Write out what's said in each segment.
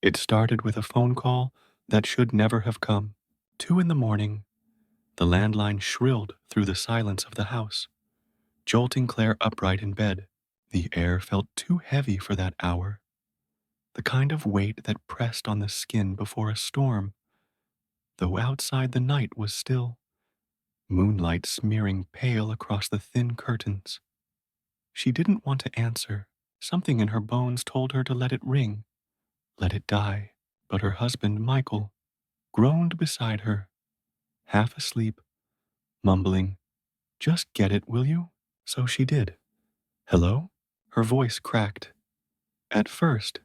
It started with a phone call that should never have come. 2 in the morning, the landline shrilled through the silence of the house, jolting Claire upright in bed. The air felt too heavy for that hour, the kind of weight that pressed on the skin before a storm, though outside the night was still, moonlight smearing pale across the thin curtains. She didn't want to answer. Something in her bones told her to let it ring, let it die. But her husband, Michael, groaned beside her, half asleep, mumbling, "Just get it, will you?" So she did. "Hello?" Her voice cracked. At first,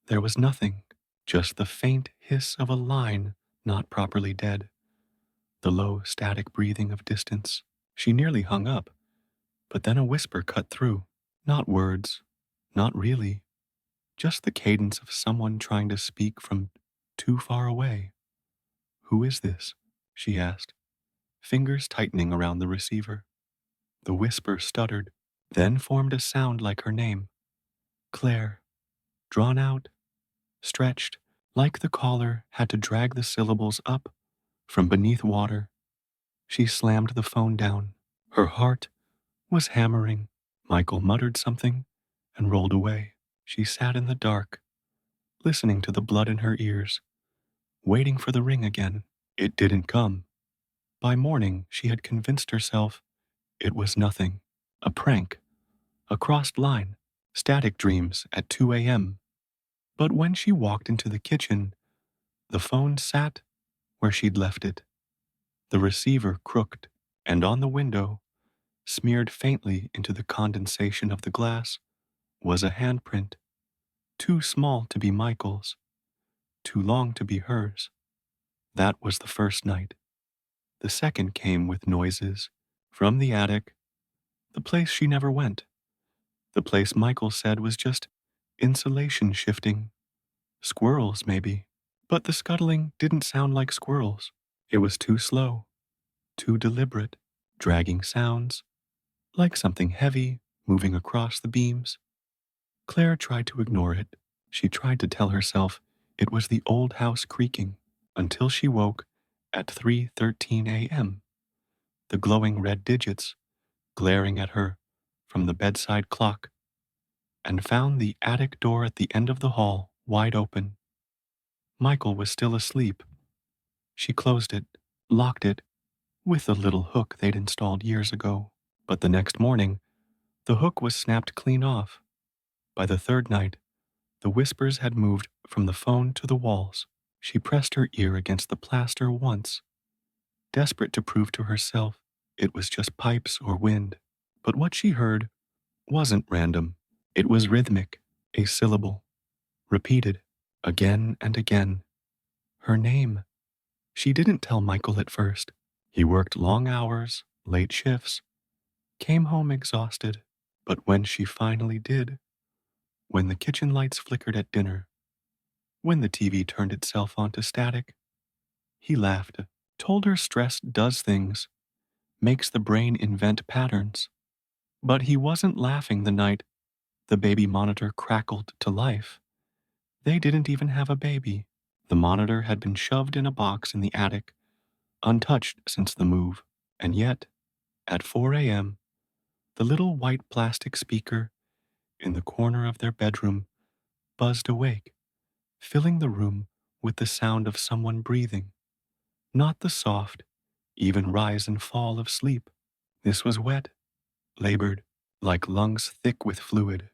there was nothing, just the faint hiss of a line not properly dead, the low, static breathing of distance. She nearly hung up, but then a whisper cut through. Not words, not really, just the cadence of someone trying to speak from too far away. "Who is this?" she asked, fingers tightening around the receiver. The whisper stuttered, then formed a sound like her name. Claire, drawn out, stretched, like the caller had to drag the syllables up from beneath water. She slammed the phone down. Her heart was hammering. Michael muttered something and rolled away. She sat in the dark, listening to the blood in her ears, waiting for the ring again. It didn't come. By morning, she had convinced herself it was nothing. A prank, a crossed line, static dreams at 2 a.m. But when she walked into the kitchen, the phone sat where she'd left it, the receiver crooked, and on the window, smeared faintly into the condensation of the glass, was a handprint, too small to be Michael's, too long to be hers. That was the first night. The second came with noises from the attic, the place she never went, the place Michael said was just insulation shifting. Squirrels, maybe. But the scuttling didn't sound like squirrels. It was too slow, too deliberate, dragging sounds, like something heavy moving across the beams. Claire tried to ignore it. She tried to tell herself it was the old house creaking, until she woke at 3:13 a.m., the glowing red digits glaring at her from the bedside clock, and found the attic door at the end of the hall wide open. Michael was still asleep. She closed it, locked it, with the little hook they'd installed years ago. But the next morning, the hook was snapped clean off. By the third night, the whispers had moved from the phone to the walls. She pressed her ear against the plaster once, desperate to prove to herself it was just pipes or wind. But what she heard wasn't random. It was rhythmic, a syllable, repeated again and again. Her name. She didn't tell Michael at first. He worked long hours, late shifts, came home exhausted. But when she finally did, when the kitchen lights flickered at dinner, when the TV turned itself onto static, he laughed, told her stress does things, makes the brain invent patterns. But he wasn't laughing the night the baby monitor crackled to life. They didn't even have a baby. The monitor had been shoved in a box in the attic, untouched since the move. And yet, at 4 a.m., the little white plastic speaker in the corner of their bedroom buzzed awake, filling the room with the sound of someone breathing, not the soft, even rise and fall of sleep. This was wet, labored, like lungs thick with fluid.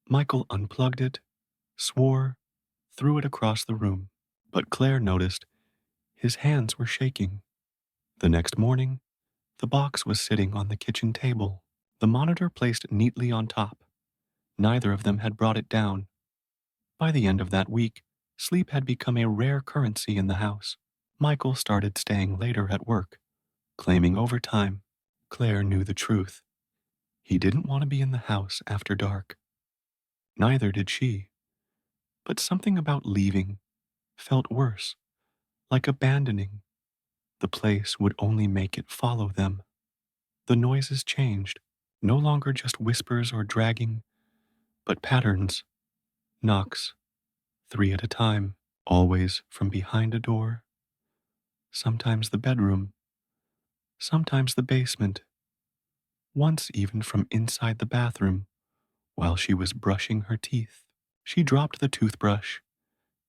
Michael unplugged it, swore, threw it across the room, but Claire noticed his hands were shaking. The next morning, the box was sitting on the kitchen table, the monitor placed neatly on top. Neither of them had brought it down. By the end of that week, sleep had become a rare currency in the house. Michael started staying later at work, claiming overtime. Claire knew the truth. He didn't want to be in the house after dark. Neither did she. But something about leaving felt worse, like abandoning. The place would only make it follow them. The noises changed, no longer just whispers or dragging, but patterns, knocks, three at a time, always from behind a door, sometimes the bedroom, sometimes the basement, once even from inside the bathroom while she was brushing her teeth. She dropped the toothbrush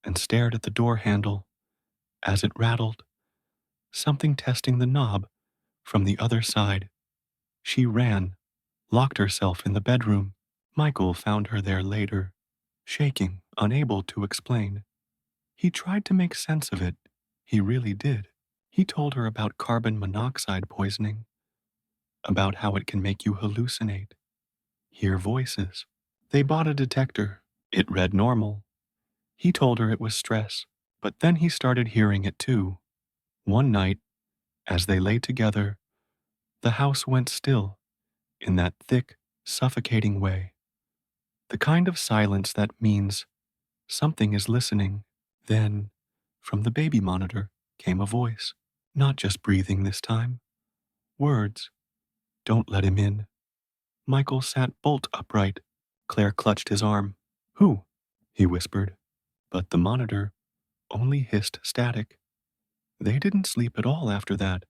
and stared at the door handle as it rattled, something testing the knob from the other side. She ran, locked herself in the bedroom. Michael found her there later, shaking, unable to explain. He tried to make sense of it. He really did. He told her about carbon monoxide poisoning, about how it can make you hallucinate, hear voices. They bought a detector. It read normal. He told her it was stress, but then he started hearing it too. One night, as they lay together, the house went still in that thick, suffocating way. The kind of silence that means something is listening. Then, from the baby monitor, came a voice, not just breathing this time. Words. Don't let him in. Michael sat bolt upright. Claire clutched his arm. Who? He whispered. But the monitor only hissed static. They didn't sleep at all after that.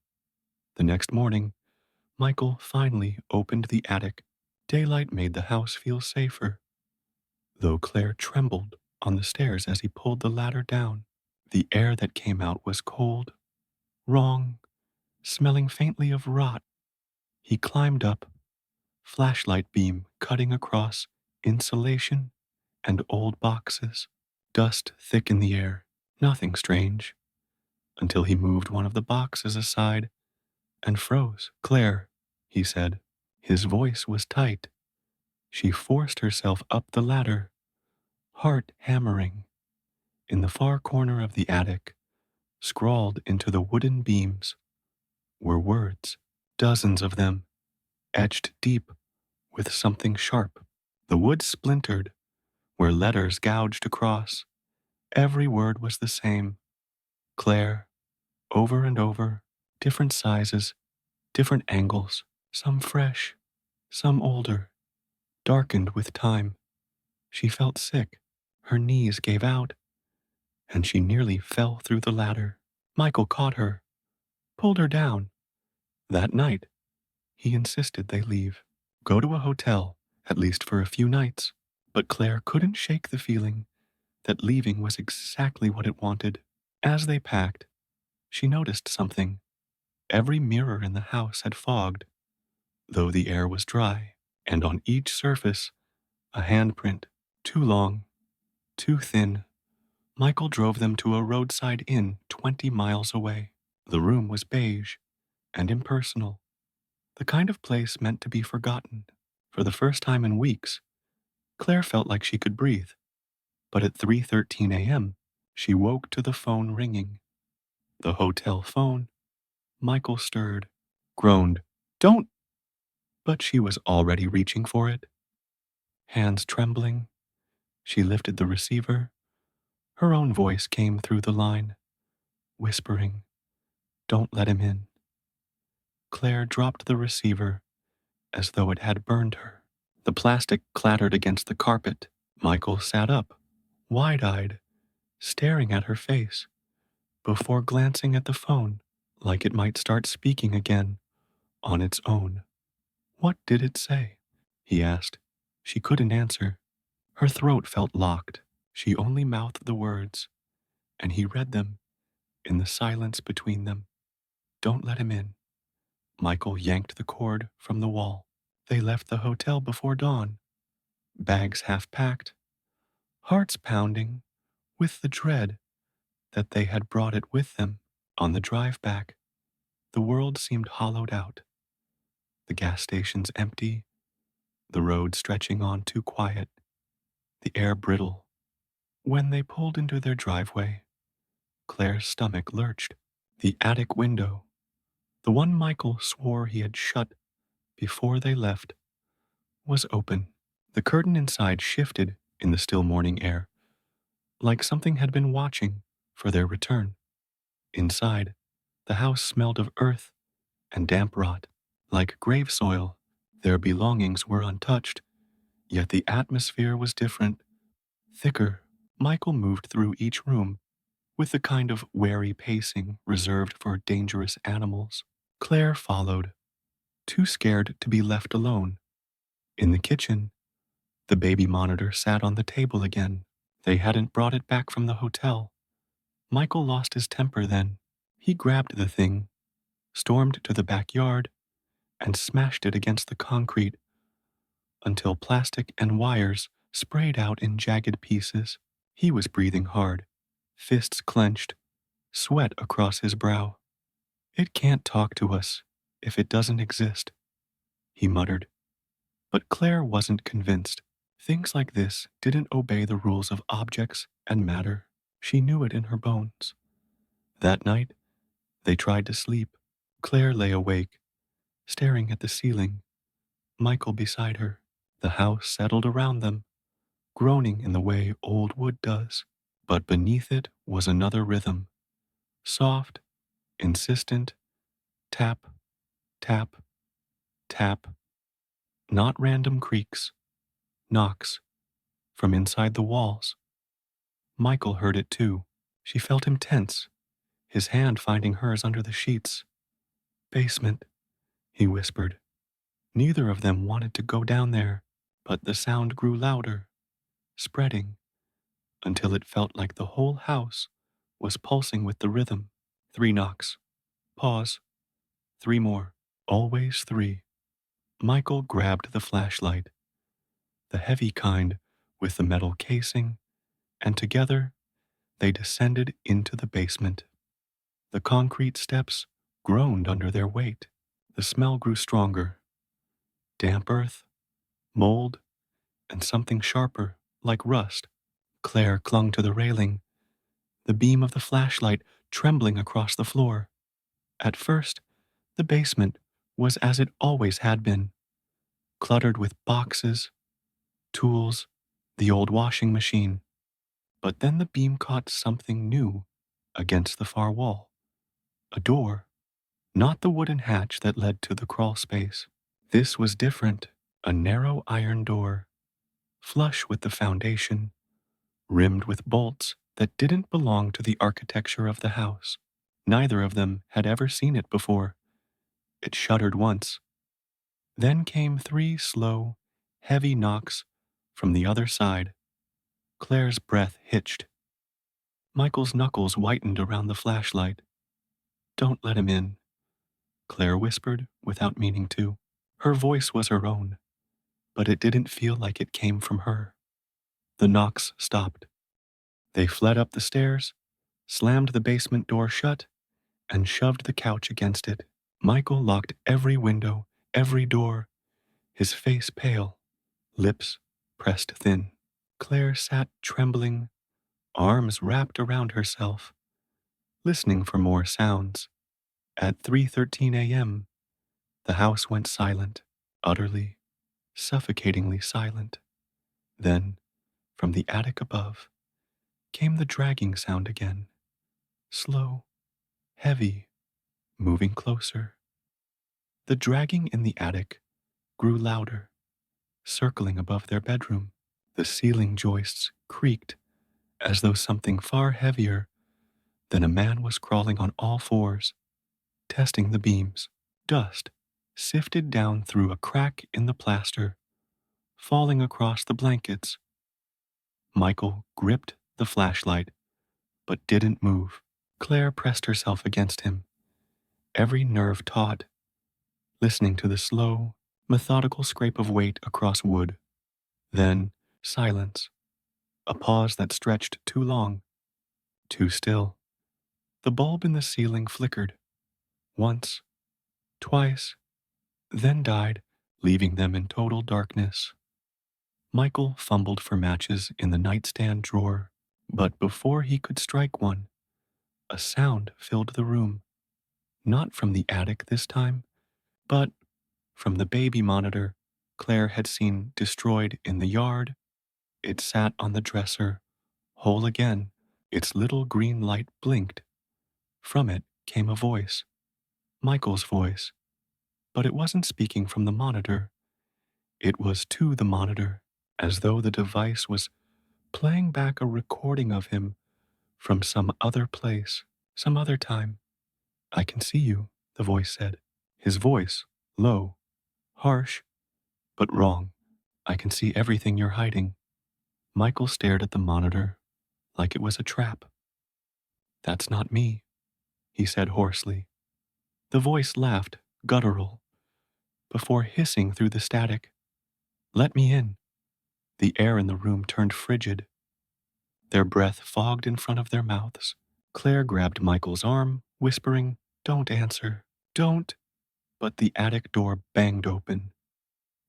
The next morning, Michael finally opened the attic. Daylight made the house feel safer, though Claire trembled on the stairs as he pulled the ladder down. The air that came out was cold, wrong, smelling faintly of rot. He climbed up, flashlight beam cutting across insulation and old boxes, dust thick in the air. Nothing strange, until he moved one of the boxes aside and froze. Claire, he said. His voice was tight. She forced herself up the ladder, heart hammering. In the far corner of the attic, scrawled into the wooden beams, were words, dozens of them, etched deep with something sharp. The wood splintered where letters gouged across. Every word was the same. Claire, over and over, different sizes, different angles, some fresh, some older, darkened with time. She felt sick. Her knees gave out, and she nearly fell through the ladder. Michael caught her, pulled her down. That night, he insisted they leave, go to a hotel, at least for a few nights. But Claire couldn't shake the feeling that leaving was exactly what it wanted. As they packed, she noticed something. Every mirror in the house had fogged, though the air was dry, and on each surface, a handprint, too long, too thin. Michael drove them to a roadside inn 20 miles away. The room was beige and impersonal, the kind of place meant to be forgotten. For the first time in weeks, Claire felt like she could breathe. But at 3:13 a.m., she woke to the phone ringing. The hotel phone. Michael stirred, groaned, "Don't!" But she was already reaching for it. Hands trembling, she lifted the receiver. Her own voice came through the line, whispering, "Don't let him in." Claire dropped the receiver as though it had burned her. The plastic clattered against the carpet. Michael sat up, wide-eyed, staring at her face, before glancing at the phone, like it might start speaking again, on its own. "What did it say?" he asked. She couldn't answer. Her throat felt locked. She only mouthed the words, and he read them in the silence between them. "Don't let him in." Michael yanked the cord from the wall. They left the hotel before dawn, bags half packed, hearts pounding with the dread that they had brought it with them. On the drive back, the world seemed hollowed out. The gas stations empty, the road stretching on too quiet, the air brittle. When they pulled into their driveway, Claire's stomach lurched. The attic window, the one Michael swore he had shut before they left, was open. The curtain inside shifted in the still morning air, like something had been watching for their return. Inside, the house smelled of earth and damp rot, like grave soil. Their belongings were untouched, yet the atmosphere was different, thicker, Michael moved through each room with the kind of wary pacing reserved for dangerous animals. Claire followed, too scared to be left alone. In the kitchen, the baby monitor sat on the table again. They hadn't brought it back from the hotel. Michael lost his temper then. He grabbed the thing, stormed to the backyard, and smashed it against the concrete until plastic and wires sprayed out in jagged pieces. He was breathing hard, fists clenched, sweat across his brow. "It can't talk to us if it doesn't exist," he muttered. But Claire wasn't convinced. Things like this didn't obey the rules of objects and matter. She knew it in her bones. That night, they tried to sleep. Claire lay awake, staring at the ceiling, Michael beside her. The house settled around them, groaning in the way old wood does. But beneath it was another rhythm. Soft, insistent, tap, tap, tap. Not random creaks, knocks, from inside the walls. Michael heard it too. She felt him tense, his hand finding hers under the sheets. "Basement," he whispered. Neither of them wanted to go down there, but the sound grew louder, spreading, until it felt like the whole house was pulsing with the rhythm. 3 knocks. Pause. 3 more. Always 3. Michael grabbed the flashlight, the heavy kind with the metal casing, and together they descended into the basement. The concrete steps groaned under their weight. The smell grew stronger. Damp earth, mold, and something sharper, like rust. Claire clung to the railing, the beam of the flashlight trembling across the floor. At first, the basement was as it always had been, cluttered with boxes, tools, the old washing machine. But then the beam caught something new against the far wall. A door, not the wooden hatch that led to the crawl space. This was different, a narrow iron door, flush with the foundation, rimmed with bolts that didn't belong to the architecture of the house. Neither of them had ever seen it before. It shuddered once. Then came 3 slow, heavy knocks from the other side. Claire's breath hitched. Michael's knuckles whitened around the flashlight. "Don't let him in," Claire whispered without meaning to. Her voice was her own, but it didn't feel like it came from her. The knocks stopped. They fled up the stairs, slammed the basement door shut, and shoved the couch against it. Michael locked every window, every door, his face pale, lips pressed thin. Claire sat trembling, arms wrapped around herself, listening for more sounds. At 3:13 a.m., the house went silent, utterly, suffocatingly silent. Then, from the attic above, came the dragging sound again, slow, heavy, moving closer. The dragging in the attic grew louder, circling above their bedroom. The ceiling joists creaked as though something far heavier than a man was crawling on all fours, testing the beams. Dust sifted down through a crack in the plaster, falling across the blankets. Michael gripped the flashlight, but didn't move. Claire pressed herself against him, every nerve taut, listening to the slow, methodical scrape of weight across wood. Then, silence, a pause that stretched too long, too still. The bulb in the ceiling flickered, once, twice, then died, leaving them in total darkness. Michael fumbled for matches in the nightstand drawer, but before he could strike one, a sound filled the room. Not from the attic this time, but from the baby monitor Claire had seen destroyed in the yard. It sat on the dresser, whole again. Its little green light blinked. From it came a voice, Michael's voice, but it wasn't speaking from the monitor. It was to the monitor, as though the device was playing back a recording of him from some other place, some other time. I can see you, the voice said. His voice, low, harsh, but wrong. I can see everything you're hiding. Michael stared at the monitor like it was a trap. That's not me, he said hoarsely. The voice laughed, guttural, before hissing through the static. Let me in. The air in the room turned frigid. Their breath fogged in front of their mouths. Claire grabbed Michael's arm, whispering, Don't answer. Don't. But the attic door banged open.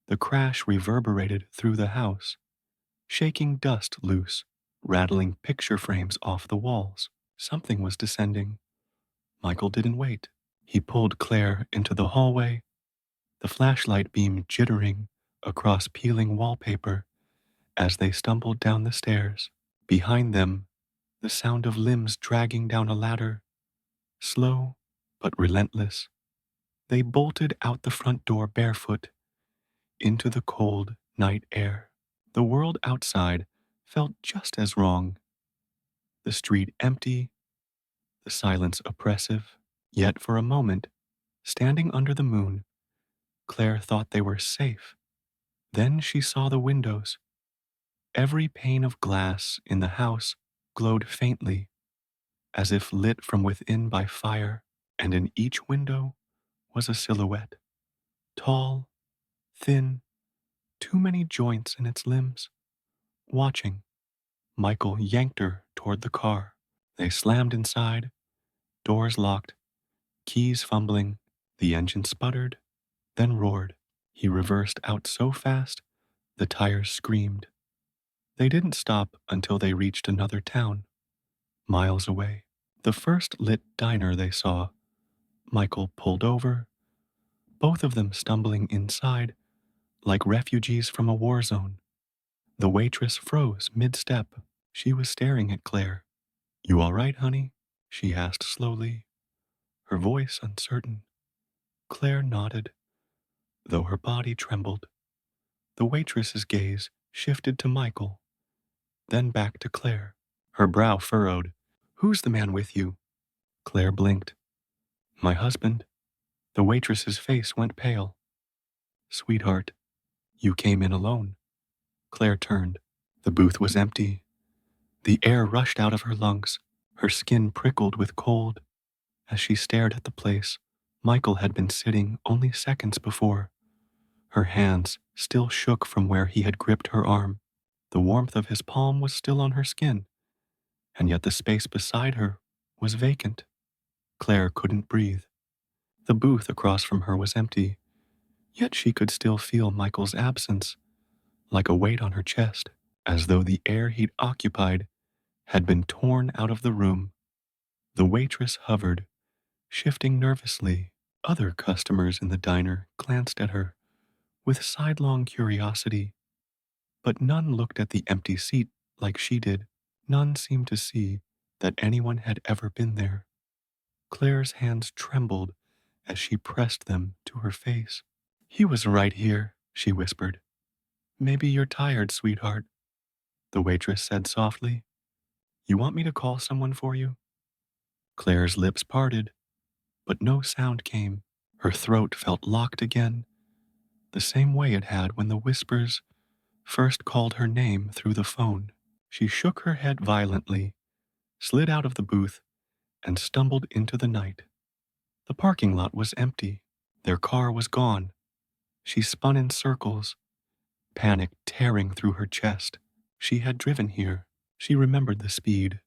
The crash reverberated through the house, shaking dust loose, rattling picture frames off the walls. Something was descending. Michael didn't wait. He pulled Claire into the hallway, the flashlight beam jittering across peeling wallpaper as they stumbled down the stairs. Behind them, the sound of limbs dragging down a ladder, slow but relentless. They bolted out the front door barefoot into the cold night air. The world outside felt just as wrong. The street empty, the silence oppressive. Yet for a moment, standing under the moon, Claire thought they were safe. Then she saw the windows. Every pane of glass in the house glowed faintly, as if lit from within by fire, and in each window was a silhouette, tall, thin, too many joints in its limbs, watching. Michael yanked her toward the car. They slammed inside, doors locked, keys fumbling. The engine sputtered, then roared. He reversed out so fast, the tires screamed. They didn't stop until they reached another town, miles away. The first lit diner they saw, Michael pulled over, both of them stumbling inside like refugees from a war zone. The waitress froze mid-step. She was staring at Claire. You all right, honey? She asked slowly, her voice uncertain. Claire nodded, though her body trembled. The waitress's gaze shifted to Michael, then back to Claire. Her brow furrowed. Who's the man with you? Claire blinked. My husband. The waitress's face went pale. Sweetheart, you came in alone. Claire turned. The booth was empty. The air rushed out of her lungs. Her skin prickled with cold. As she stared at the place Michael had been sitting only seconds before, her hands still shook from where he had gripped her arm. The warmth of his palm was still on her skin, and yet the space beside her was vacant. Claire couldn't breathe. The booth across from her was empty, yet she could still feel Michael's absence, like a weight on her chest, as though the air he'd occupied had been torn out of the room. The waitress hovered, shifting nervously. Other customers in the diner glanced at her with sidelong curiosity, but none looked at the empty seat like she did. None seemed to see that anyone had ever been there. Claire's hands trembled as she pressed them to her face. He was right here, she whispered. Maybe you're tired, sweetheart, the waitress said softly. You want me to call someone for you? Claire's lips parted, but no sound came. Her throat felt locked again, the same way it had when the whispers first called her name through the phone. She shook her head violently, slid out of the booth, and stumbled into the night. The parking lot was empty. Their car was gone. She spun in circles, panic tearing through her chest. She had driven here. She remembered the speed,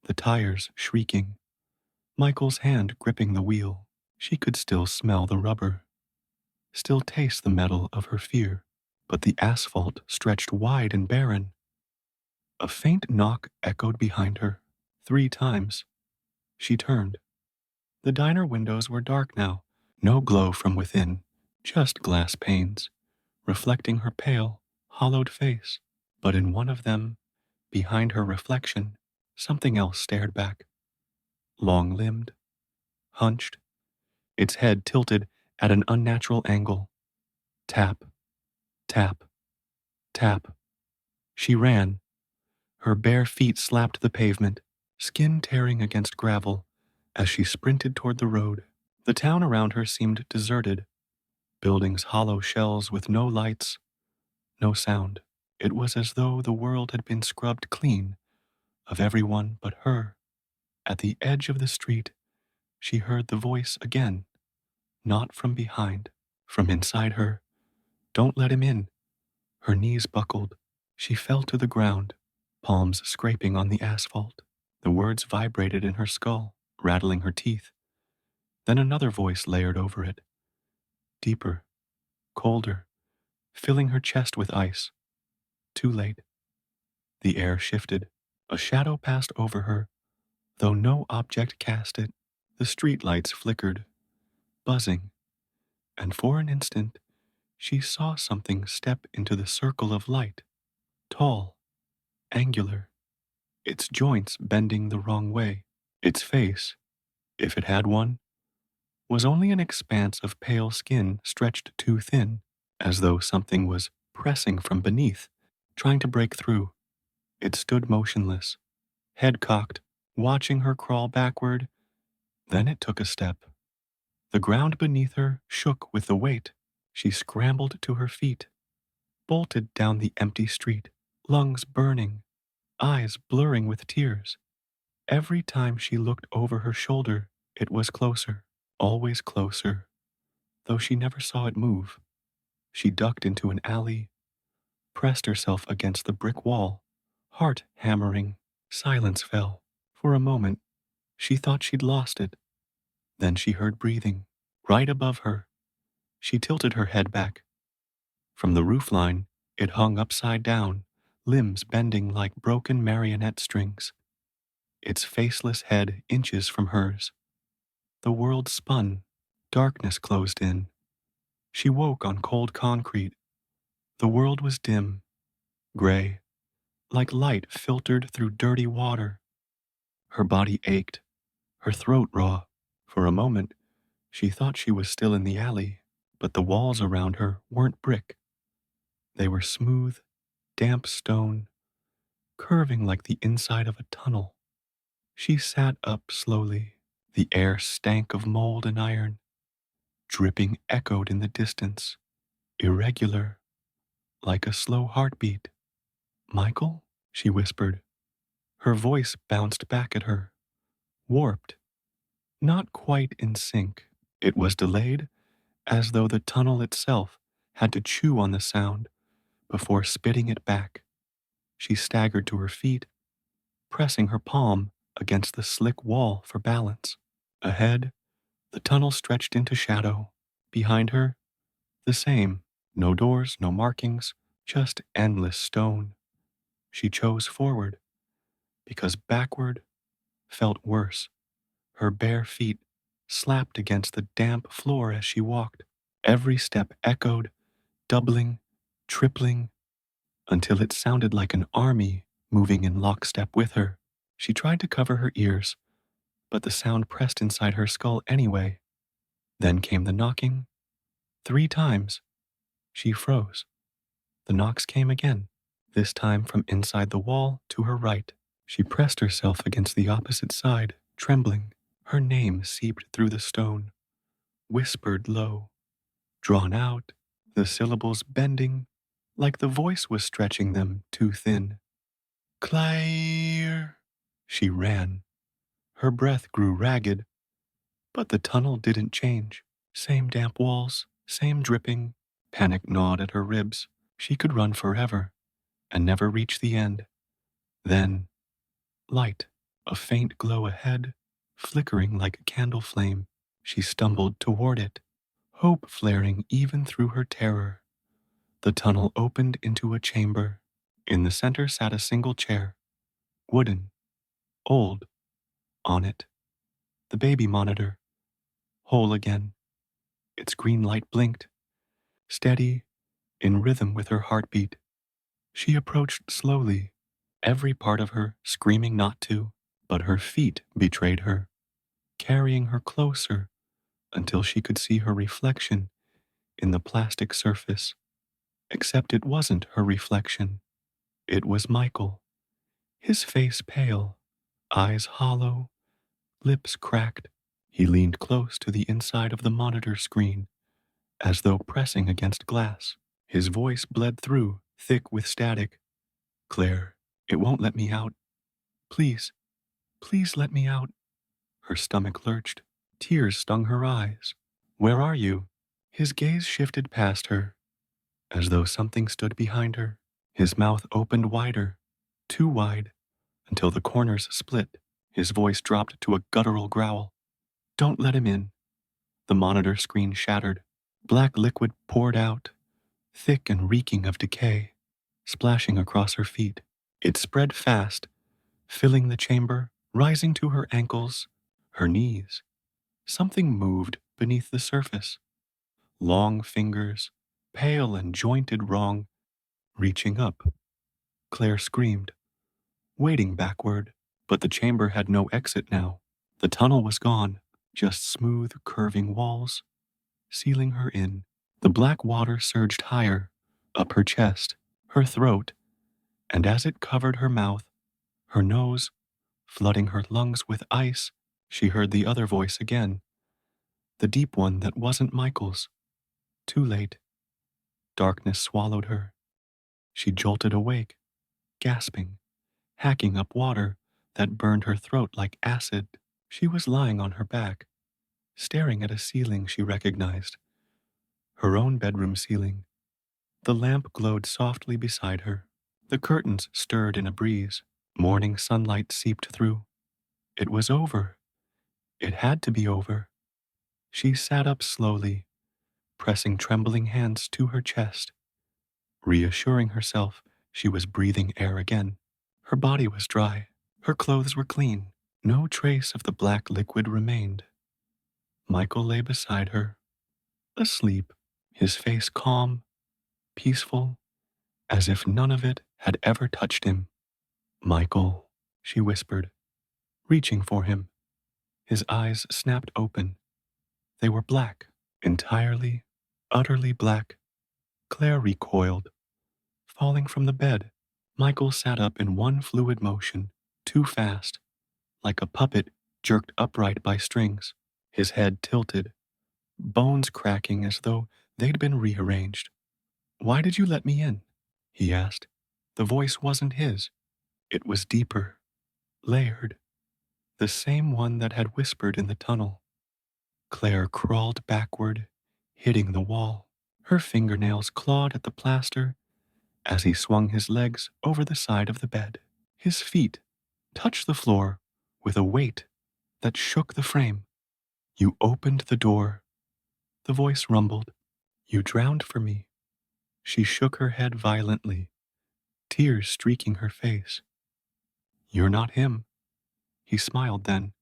the tires shrieking, Michael's hand gripping the wheel. She could still smell the rubber, still taste the metal of her fear, but the asphalt stretched wide and barren. A faint knock echoed behind her. 3 times. She turned. The diner windows were dark now, no glow from within, just glass panes, reflecting her pale, hollowed face. But in one of them, behind her reflection, something else stared back. Long-limbed, hunched, its head tilted at an unnatural angle. Tap, tap, tap. She ran, Her bare feet slapped the pavement, skin tearing against gravel as she sprinted toward the road. The town around her seemed deserted, buildings hollow shells with no lights, no sound. It was as though the world had been scrubbed clean of everyone but her. At the edge of the street, she heard the voice again, not from behind, from inside her. Don't let him in. Her knees buckled. She fell to the ground, palms scraping on the asphalt. The words vibrated in her skull, rattling her teeth. Then another voice layered over it, deeper, colder, filling her chest with ice. Too late. The air shifted. A shadow passed over her, though no object cast it. The streetlights flickered, buzzing, and for an instant she saw something step into the circle of light, tall, angular, its joints bending the wrong way. Its face, if it had one, was only an expanse of pale skin stretched too thin, as though something was pressing from beneath, trying to break through. It stood motionless, head cocked, watching her crawl backward. Then it took a step. The ground beneath her shook with the weight. She scrambled to her feet, bolted down the empty street, lungs burning, eyes blurring with tears. Every time she looked over her shoulder, it was closer, always closer, though she never saw it move. She ducked into an alley, pressed herself against the brick wall, heart hammering. Silence fell. For a moment, she thought she'd lost it. Then she heard breathing, right above her. She tilted her head back. From the roofline, it hung upside down, limbs bending like broken marionette strings, its faceless head inches from hers. The world spun. Darkness closed in. She woke on cold concrete. The world was dim, gray, like light filtered through dirty water. Her body ached, her throat raw. For a moment, she thought she was still in the alley, but the walls around her weren't brick. They were smooth, damp stone, curving like the inside of a tunnel. She sat up slowly. The air stank of mold and iron. Dripping echoed in the distance, irregular, like a slow heartbeat. Michael? She whispered. Her voice bounced back at her, warped, not quite in sync. It was delayed, as though the tunnel itself had to chew on the sound before spitting it back. She staggered to her feet, pressing her palm against the slick wall for balance. Ahead, the tunnel stretched into shadow. Behind her, the same. No doors, no markings, just endless stone. She chose forward, because backward felt worse. Her bare feet slapped against the damp floor as she walked. Every step echoed, doubling, tripling, until it sounded like an army moving in lockstep with her. She tried to cover her ears, but the sound pressed inside her skull anyway. Then came the knocking. 3 times. She froze. The knocks came again, this time from inside the wall to her right. She pressed herself against the opposite side, trembling. Her name seeped through the stone, whispered low, drawn out, the syllables bending, like the voice was stretching them too thin. Claire! She ran. Her breath grew ragged, but the tunnel didn't change. Same damp walls, same dripping. Panic gnawed at her ribs. She could run forever and never reach the end. Then, light, a faint glow ahead, flickering like a candle flame. She stumbled toward it, hope flaring even through her terror. The tunnel opened into a chamber. In the center sat a single chair, wooden, old. On it, the baby monitor, whole again. Its green light blinked, steady, in rhythm with her heartbeat. She approached slowly, every part of her screaming not to, but her feet betrayed her, carrying her closer until she could see her reflection in the plastic surface. Except it wasn't her reflection. It was Michael, His face pale, eyes hollow, lips cracked. He leaned close to the inside of the monitor screen, as though pressing against glass. His voice bled through, thick with static. Claire, it won't let me out. Please, please let me out. Her stomach lurched. Tears stung her eyes. Where are you? His gaze shifted past her, as though something stood behind her. His mouth opened wider, too wide, until the corners split. His voice dropped to a guttural growl. Don't let him in. The monitor screen shattered. Black liquid poured out, thick and reeking of decay, splashing across her feet. It spread fast, filling the chamber, rising to her ankles, her knees. Something moved beneath the surface. Long fingers, pale and jointed wrong, reaching up. Claire screamed, wading backward, but the chamber had no exit now. The tunnel was gone, just smooth, curving walls, sealing her in. The black water surged higher, up her chest, her throat, and as it covered her mouth, her nose, flooding her lungs with ice, she heard the other voice again, the deep one that wasn't Michael's. Too late. Darkness swallowed her. She jolted awake, gasping, hacking up water that burned her throat like acid. She was lying on her back, staring at a ceiling she recognized, her own bedroom ceiling. The lamp glowed softly beside her. The curtains stirred in a breeze. Morning sunlight seeped through. It was over. It had to be over. She sat up slowly, pressing trembling hands to her chest, reassuring herself she was breathing air again. Her body was dry. Her clothes were clean. No trace of the black liquid remained. Michael lay beside her, asleep, his face calm, peaceful, as if none of it had ever touched him. Michael, she whispered, reaching for him. His eyes snapped open. They were black, entirely, utterly black. Claire recoiled, falling from the bed. Michael sat up in one fluid motion, too fast, like a puppet jerked upright by strings. His head tilted, bones cracking as though they'd been rearranged. Why did you let me in? He asked. The voice wasn't his. It was deeper, layered, the same one that had whispered in the tunnel. Claire crawled backward, hitting the wall. Her fingernails clawed at the plaster as he swung his legs over the side of the bed. His feet touched the floor with a weight that shook the frame. You opened the door. The voice rumbled. You drowned for me. She shook her head violently, tears streaking her face. You're not him. He smiled then,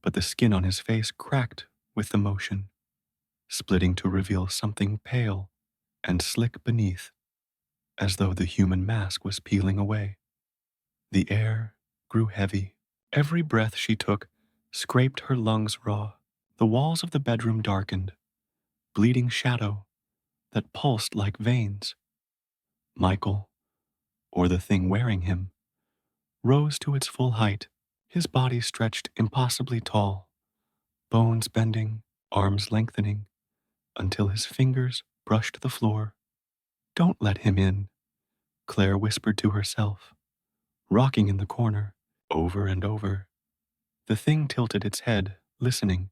but the skin on his face cracked with the motion, splitting to reveal something pale and slick beneath, as though the human mask was peeling away. The air grew heavy. Every breath she took scraped her lungs raw. The walls of the bedroom darkened, bleeding shadow that pulsed like veins. Michael, or the thing wearing him, rose to its full height. His body stretched impossibly tall, bones bending, arms lengthening, until his fingers brushed the floor. Don't let him in, Claire whispered to herself, rocking in the corner, over and over. The thing tilted its head, listening,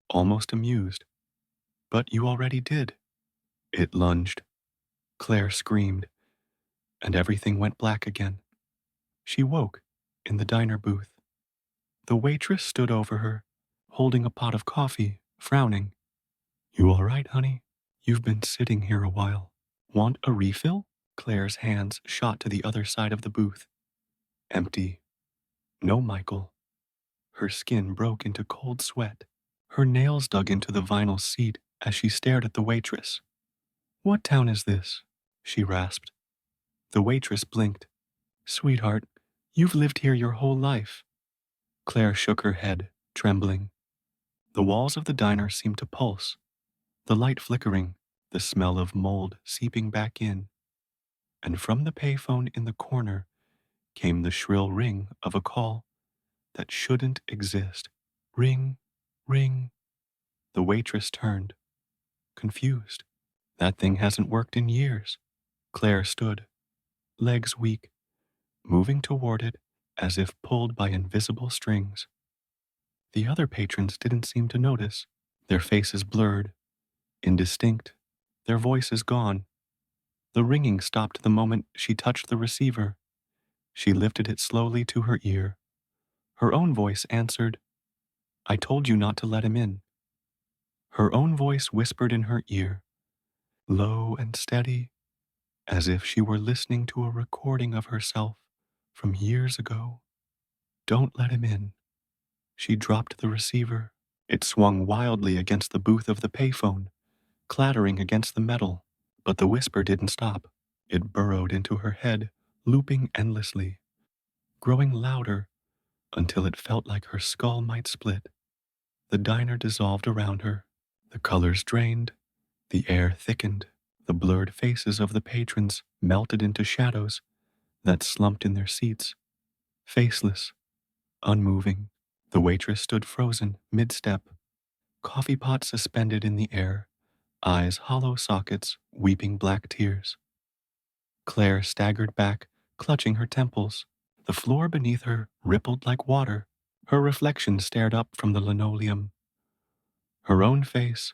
almost amused. But you already did. It lunged. Claire screamed, and everything went black again. She woke in the diner booth. The waitress stood over her, holding a pot of coffee, frowning. You all right, honey? You've been sitting here a while. Want a refill? Claire's hands shot to the other side of the booth. Empty. No, Michael. Her skin broke into cold sweat. Her nails dug into the vinyl seat as she stared at the waitress. What town is this? She rasped. The waitress blinked. Sweetheart, you've lived here your whole life. Claire shook her head, trembling. The walls of the diner seemed to pulse, the light flickering, the smell of mold seeping back in. And from the payphone in the corner came the shrill ring of a call that shouldn't exist. Ring, ring. The waitress turned, confused. That thing hasn't worked in years. Claire stood, legs weak, moving toward it as if pulled by invisible strings. The other patrons didn't seem to notice. Their faces blurred, indistinct, their voices gone. The ringing stopped the moment she touched the receiver. She lifted it slowly to her ear. Her own voice answered, "I told you not to let him in." Her own voice whispered in her ear, low and steady, as if she were listening to a recording of herself from years ago. "Don't let him in." She dropped the receiver. It swung wildly against the booth of the payphone, clattering against the metal. But the whisper didn't stop. It burrowed into her head, looping endlessly, growing louder until it felt like her skull might split. The diner dissolved around her. The colors drained. The air thickened. The blurred faces of the patrons melted into shadows that slumped in their seats, faceless, unmoving. The waitress stood frozen, mid-step, coffee pot suspended in the air, eyes hollow sockets, weeping black tears. Claire staggered back, clutching her temples. The floor beneath her rippled like water. Her reflection stared up from the linoleum. Her own face,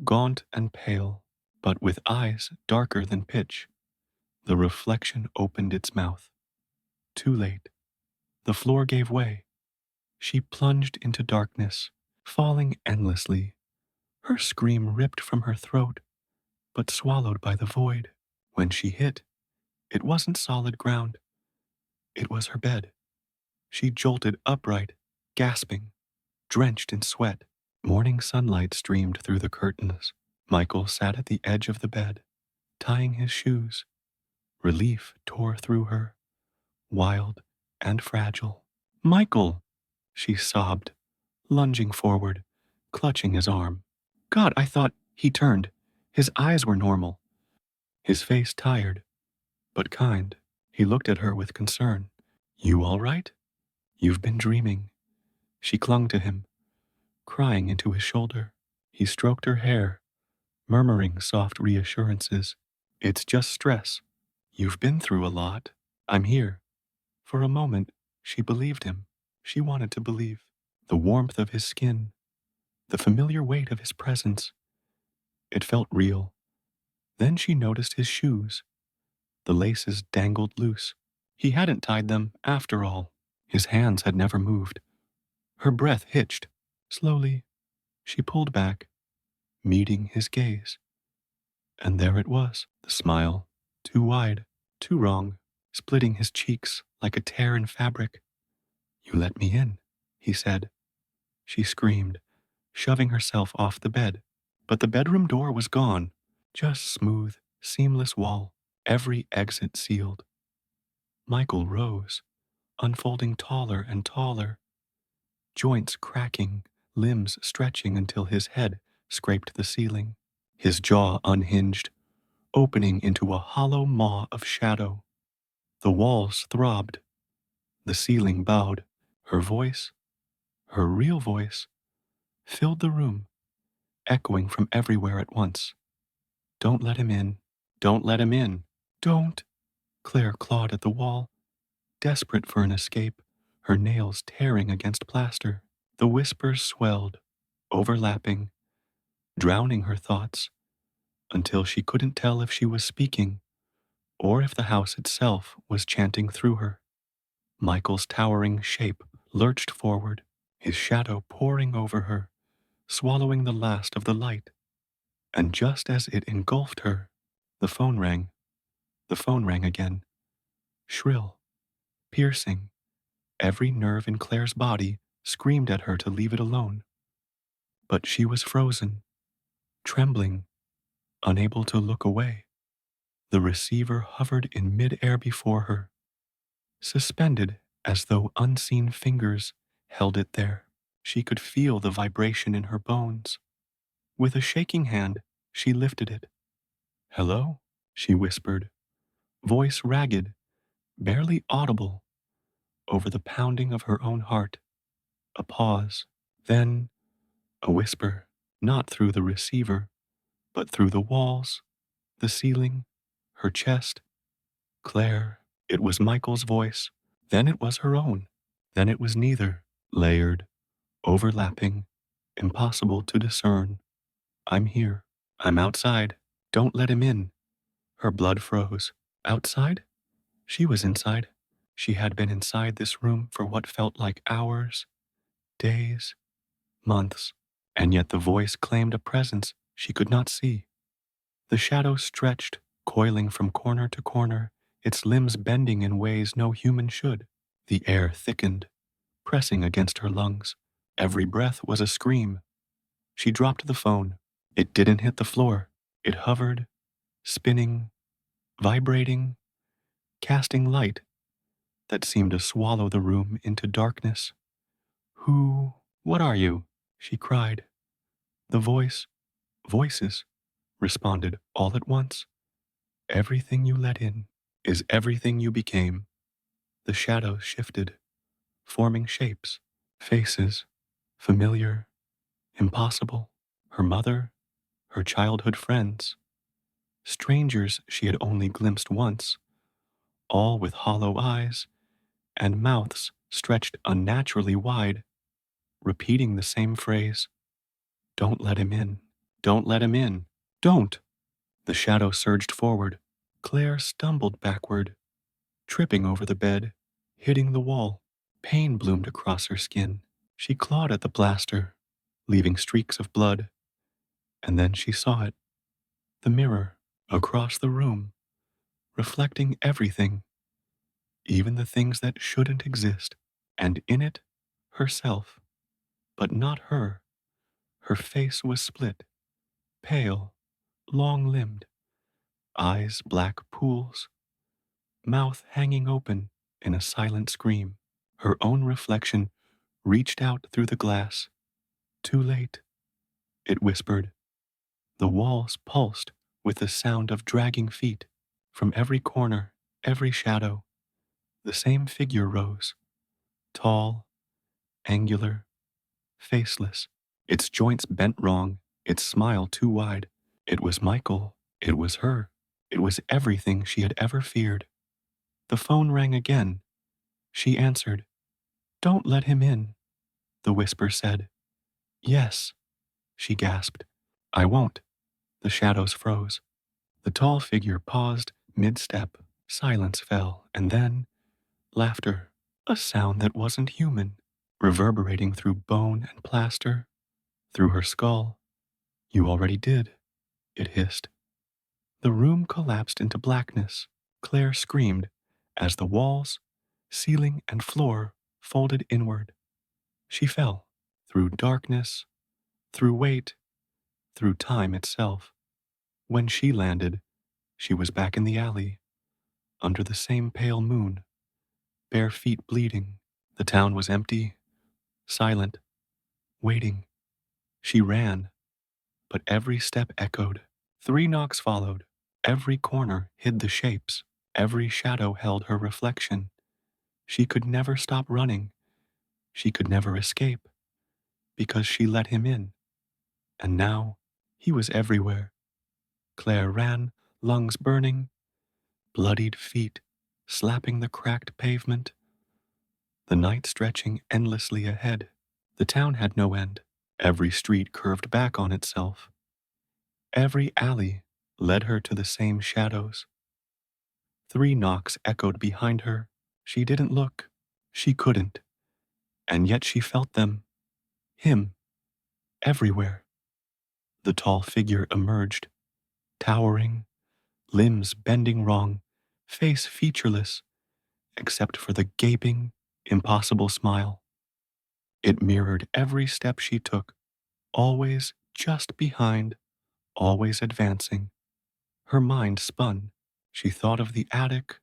gaunt and pale, but with eyes darker than pitch. The reflection opened its mouth. Too late. The floor gave way. She plunged into darkness, falling endlessly. Her scream ripped from her throat, but swallowed by the void. When she hit, it wasn't solid ground. It was her bed. She jolted upright, gasping, drenched in sweat. Morning sunlight streamed through the curtains. Michael sat at the edge of the bed, tying his shoes. Relief tore through her, wild and fragile. "Michael!" she sobbed, lunging forward, clutching his arm. "God, I thought..." He turned. His eyes were normal, his face tired, but kind. He looked at her with concern. "You all right? You've been dreaming." She clung to him, crying into his shoulder. He stroked her hair, murmuring soft reassurances. "It's just stress. You've been through a lot. I'm here." For a moment, she believed him. She wanted to believe. The warmth of his skin, the familiar weight of his presence. It felt real. Then she noticed his shoes. The laces dangled loose. He hadn't tied them, after all. His hands had never moved. Her breath hitched. Slowly, she pulled back, meeting his gaze. And there it was, the smile, too wide, too wrong, splitting his cheeks like a tear in fabric. "You let me in," he said. She screamed, shoving herself off the bed. But the bedroom door was gone, just smooth, seamless wall, every exit sealed. Michael rose, unfolding taller and taller, joints cracking, limbs stretching until his head scraped the ceiling. His jaw unhinged, opening into a hollow maw of shadow. The walls throbbed. The ceiling bowed. Her voice, her real voice, filled the room, echoing from everywhere at once. "Don't let him in. Don't let him in. Don't." Claire clawed at the wall, desperate for an escape, her nails tearing against plaster. The whispers swelled, overlapping, drowning her thoughts, until she couldn't tell if she was speaking or if the house itself was chanting through her. Michael's towering shape lurched forward, his shadow pouring over her, swallowing the last of the light. And just as it engulfed her, the phone rang. The phone rang again, shrill, piercing. Every nerve in Claire's body screamed at her to leave it alone. But she was frozen, trembling, unable to look away. The receiver hovered in mid-air before her, suspended as though unseen fingers held it there. She could feel the vibration in her bones. With a shaking hand, she lifted it. "Hello?" she whispered, voice ragged, barely audible. over the pounding of her own heart. A pause, then a whisper, not through the receiver, but through the walls, the ceiling, her chest. Claire. It was Michael's voice. Then it was her own. Then it was neither. Layered, overlapping, impossible to discern. I'm here. I'm outside. Don't let him in. Her blood froze. Outside? She was inside. She had been inside this room for what felt like hours, days, months, and yet the voice claimed a presence she could not see. The shadow stretched, coiling from corner to corner, its limbs bending in ways no human should. The air thickened, pressing against her lungs. Every breath was a scream. She dropped the phone. It didn't hit the floor. It hovered, spinning, vibrating, casting light that seemed to swallow the room into darkness. What are you? She cried. The voices, responded all at once. Everything you let in is everything you became. The shadows shifted, forming shapes, faces, familiar, impossible. Her mother, her childhood friends, strangers she had only glimpsed once, all with hollow eyes and mouths stretched unnaturally wide, repeating the same phrase, "Don't let him in, don't let him in, don't." The shadow surged forward. Claire stumbled backward, tripping over the bed, hitting the wall. Pain bloomed across her skin. She clawed at the plaster, leaving streaks of blood, and then she saw it. The mirror, across the room, reflecting everything, even the things that shouldn't exist, and in it, herself, but not her. Her face was split, pale, long-limbed, eyes black pools, mouth hanging open in a silent scream. Her own reflection reached out through the glass. Too late, it whispered. The walls pulsed with the sound of dragging feet. From every corner, every shadow, the same figure rose, tall, angular, faceless, its joints bent wrong, its smile too wide. It was Michael. It was her. It was everything she had ever feared. The phone rang again. She answered. "Don't let him in," the whisper said. "Yes," she gasped. "I won't." The shadows froze. The tall figure paused mid-step. Silence fell, and then laughter, a sound that wasn't human, reverberating through bone and plaster, through her skull. "You already did," it hissed. The room collapsed into blackness. Claire screamed as the walls, ceiling, and floor folded inward. She fell through darkness, through weight, through time itself. When she landed, she was back in the alley, under the same pale moon, bare feet bleeding. The town was empty, silent, waiting. She ran, but every step echoed. 3 knocks followed. Every corner hid the shapes. Every shadow held her reflection. She could never stop running. She could never escape, because she let him in. And now, he was everywhere. Claire ran, lungs burning, bloodied feet slapping the cracked pavement, the night stretching endlessly ahead. The town had no end. Every street curved back on itself. Every alley led her to the same shadows. 3 knocks echoed behind her. She didn't look. She couldn't. And yet she felt them. Him. Everywhere. The tall figure emerged, towering, limbs bending wrong, face featureless, except for the gaping, impossible smile. It mirrored every step she took, always just behind, always advancing. Her mind spun. She thought of the attic,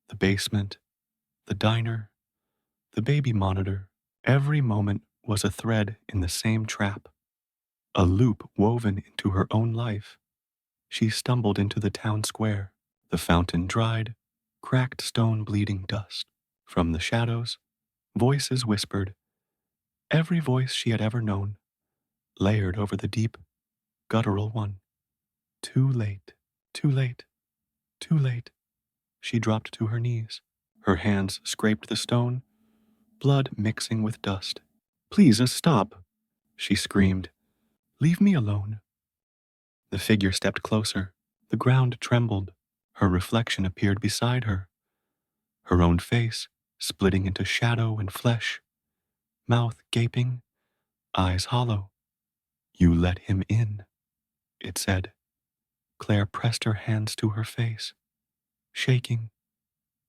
the basement, the diner, the baby monitor. Every moment was a thread in the same trap, a loop woven into her own life. She stumbled into the town square, the fountain dried, cracked stone bleeding dust. From the shadows, voices whispered, every voice she had ever known, layered over the deep, guttural one. Too late, too late, too late. She dropped to her knees. Her hands scraped the stone, blood mixing with dust. Please, stop, she screamed. Leave me alone. The figure stepped closer. The ground trembled. Her reflection appeared beside her, her own face splitting into shadow and flesh, mouth gaping, eyes hollow. You let him in, it said. Claire pressed her hands to her face, shaking,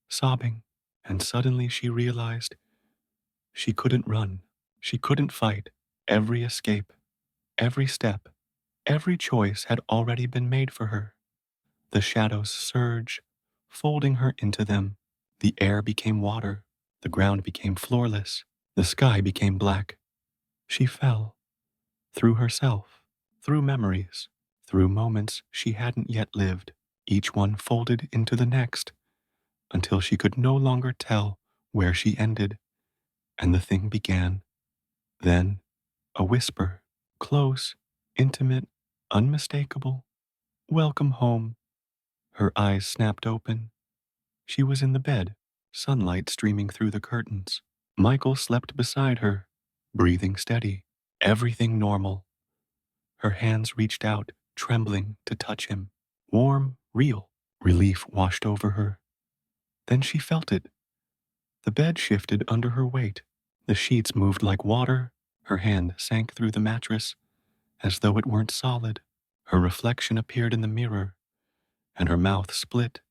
sobbing, and suddenly she realized she couldn't run. She couldn't fight. Every escape, every step, every choice had already been made for her. The shadows surged, folding her into them. The air became water. The ground became floorless. The sky became black. She fell, through herself, through memories, through moments she hadn't yet lived, each one folded into the next, until she could no longer tell where she ended, and the thing began. Then, a whisper, close, intimate, unmistakable. Welcome home. Her eyes snapped open. She was in the bed, sunlight streaming through the curtains. Michael slept beside her, breathing steady, everything normal. Her hands reached out, trembling, to touch him. Warm, real. Relief washed over her. Then she felt it. The bed shifted under her weight. The sheets moved like water. Her hand sank through the mattress, as though it weren't solid. Her reflection appeared in the mirror, and her mouth split,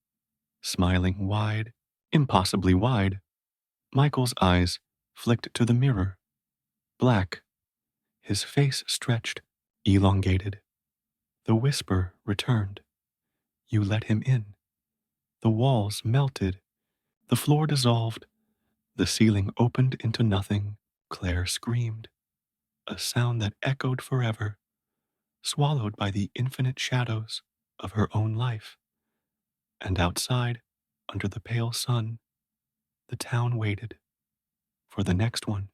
smiling wide, impossibly wide. Michael's eyes flicked to the mirror. Black. His face stretched, elongated. The whisper returned. You let him in. The walls melted. The floor dissolved. The ceiling opened into nothing. Claire screamed, a sound that echoed forever, swallowed by the infinite shadows of her own life. And outside, under the pale sun, the town waited for the next one.